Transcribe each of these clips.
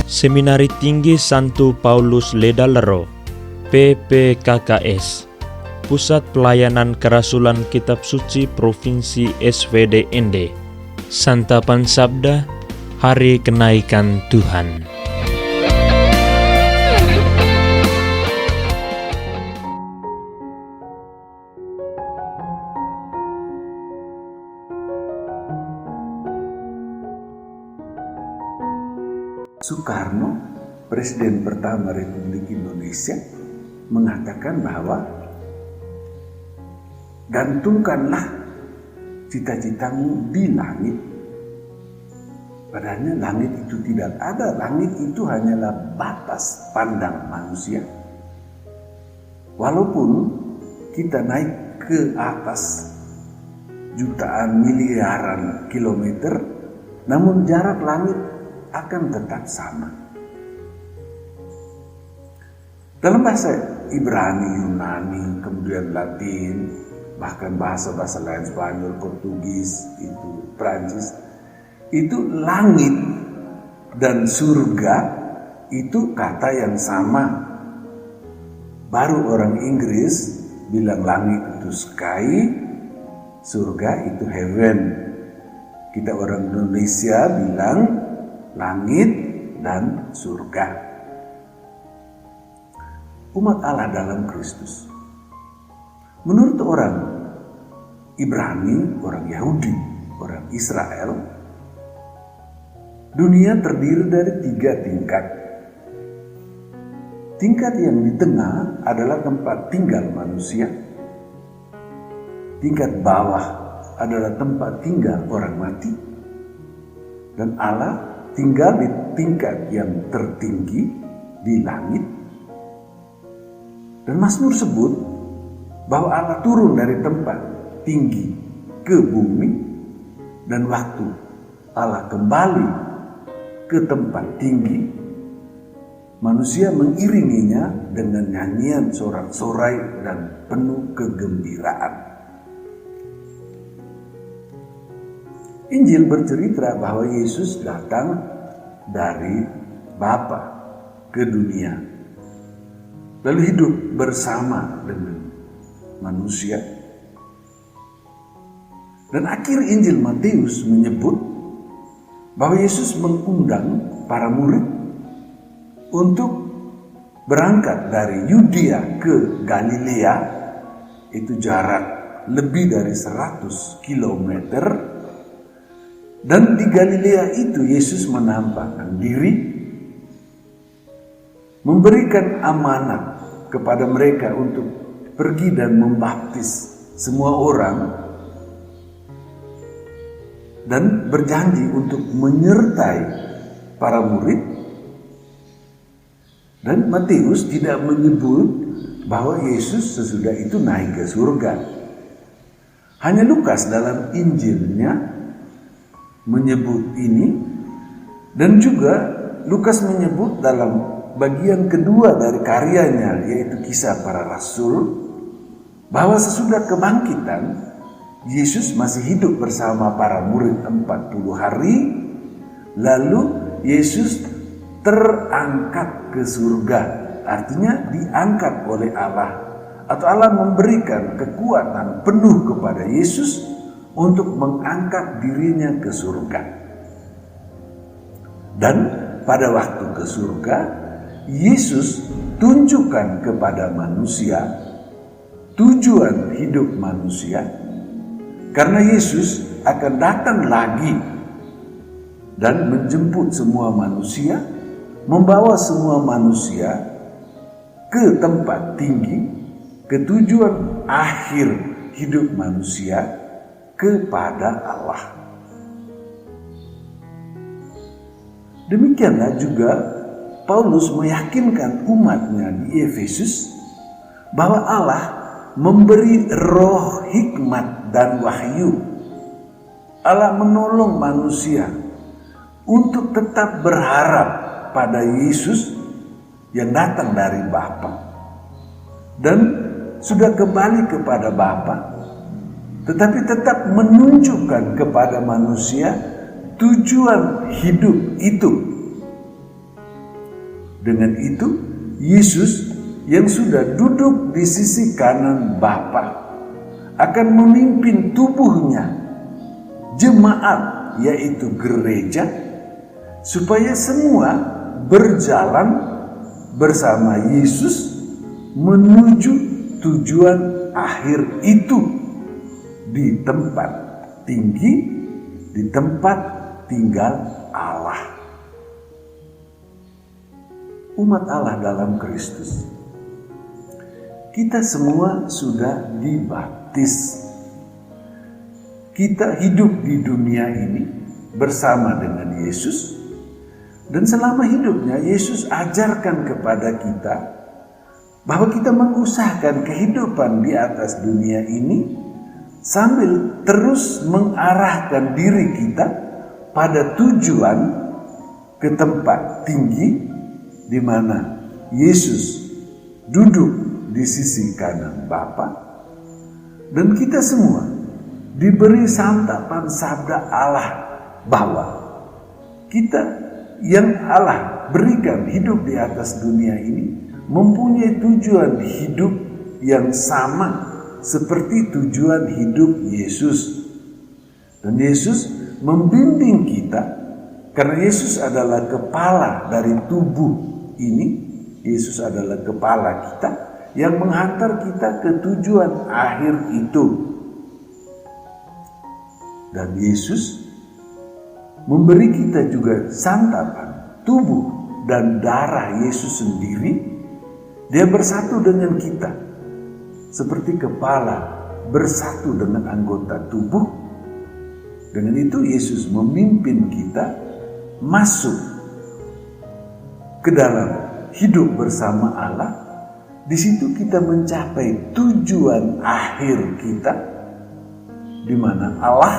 Seminari Tinggi Santo Paulus Ledalero, PPKKS, Pusat Pelayanan Kerasulan Kitab Suci Provinsi SVD-ND. Santapan Sabda, Hari Kenaikan Tuhan. Soekarno, Presiden pertama Republik Indonesia, mengatakan bahwa gantungkanlah cita-citamu di langit. Padahal langit itu tidak ada, langit itu hanyalah batas pandang manusia. Walaupun kita naik ke atas jutaan miliaran kilometer, namun jarak langit akan tetap sama. Dalam bahasa Ibrani, Yunani, kemudian Latin, bahkan bahasa-bahasa lain, Spanyol, Portugis, itu Prancis, itu langit dan surga itu kata yang sama. Baru orang Inggris bilang langit itu sky, surga itu heaven. Kita orang Indonesia bilang langit dan surga. Umat Allah dalam Kristus, menurut orang Ibrani, orang Yahudi, orang Israel, dunia terdiri dari 3 tingkat. Tingkat yang di tengah adalah tempat tinggal manusia. Tingkat bawah adalah tempat tinggal orang mati. Dan Allah tinggal di tingkat yang tertinggi di langit. Dan Mazmur sebut bahwa Allah turun dari tempat tinggi ke bumi, dan waktu Allah kembali ke tempat tinggi, manusia mengiringinya dengan nyanyian sorak-sorai dan penuh kegembiraan. Injil bercerita bahwa Yesus datang dari Bapa ke dunia, lalu hidup bersama dengan manusia. Dan akhir Injil Matius menyebut bahwa Yesus mengundang para murid untuk berangkat dari Yudea ke Galilea, itu jarak lebih dari 100 kilometer. Dan di Galilea itu Yesus menampakkan diri, memberikan amanat kepada mereka untuk pergi dan membaptis semua orang, dan berjanji untuk menyertai para murid. Dan Matius tidak menyebut bahwa Yesus sesudah itu naik ke surga. Hanya Lukas dalam Injilnya menyebut ini, dan juga Lukas menyebut dalam bagian kedua dari karyanya, yaitu Kisah Para Rasul, bahwa sesudah kebangkitan Yesus masih hidup bersama para murid 40 hari, lalu Yesus terangkat ke surga, artinya diangkat oleh Allah, atau Allah memberikan kekuatan penuh kepada Yesus untuk mengangkat dirinya ke surga. Dan pada waktu ke surga, Yesus tunjukkan kepada manusia tujuan hidup manusia, karena Yesus akan datang lagi dan menjemput semua manusia, membawa semua manusia ke tempat tinggi, ke tujuan akhir hidup manusia, kepada Allah. Demikianlah juga Paulus meyakinkan umatnya di Efesus bahwa Allah memberi roh hikmat dan wahyu. Allah menolong manusia untuk tetap berharap pada Yesus yang datang dari Bapa dan sudah kembali kepada Bapa, tetapi tetap menunjukkan kepada manusia tujuan hidup itu. Dengan itu, Yesus yang sudah duduk di sisi kanan Bapa akan memimpin tubuhnya, jemaat yaitu gereja, supaya semua berjalan bersama Yesus menuju tujuan akhir itu di tempat tinggi, di tempat tinggal Allah. Umat Allah dalam Kristus, kita semua sudah dibaptis. Kita hidup di dunia ini bersama dengan Yesus, dan selama hidupnya Yesus ajarkan kepada kita bahwa kita mengusahakan kehidupan di atas dunia ini sambil terus mengarahkan diri kita pada tujuan ke tempat tinggi di mana Yesus duduk di sisi kanan Bapa, dan kita semua diberi santapan sabda Allah bahwa kita yang Allah berikan hidup di atas dunia ini mempunyai tujuan hidup yang sama seperti tujuan hidup Yesus. Dan Yesus membimbing kita karena Yesus adalah kepala dari tubuh ini. Yesus adalah kepala kita yang menghantar kita ke tujuan akhir itu. Dan Yesus memberi kita juga santapan tubuh dan darah Yesus sendiri. Dia bersatu dengan kita seperti kepala bersatu dengan anggota tubuh. Dengan itu Yesus memimpin kita masuk ke dalam hidup bersama Allah. Di situ kita mencapai tujuan akhir kita, di mana Allah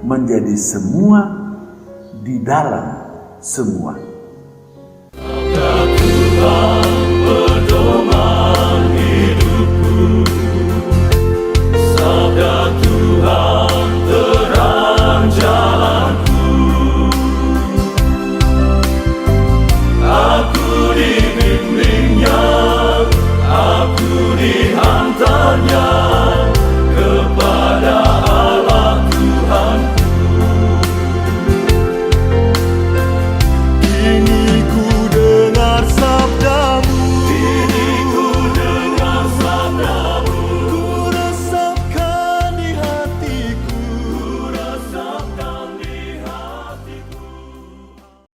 menjadi semua di dalam semua.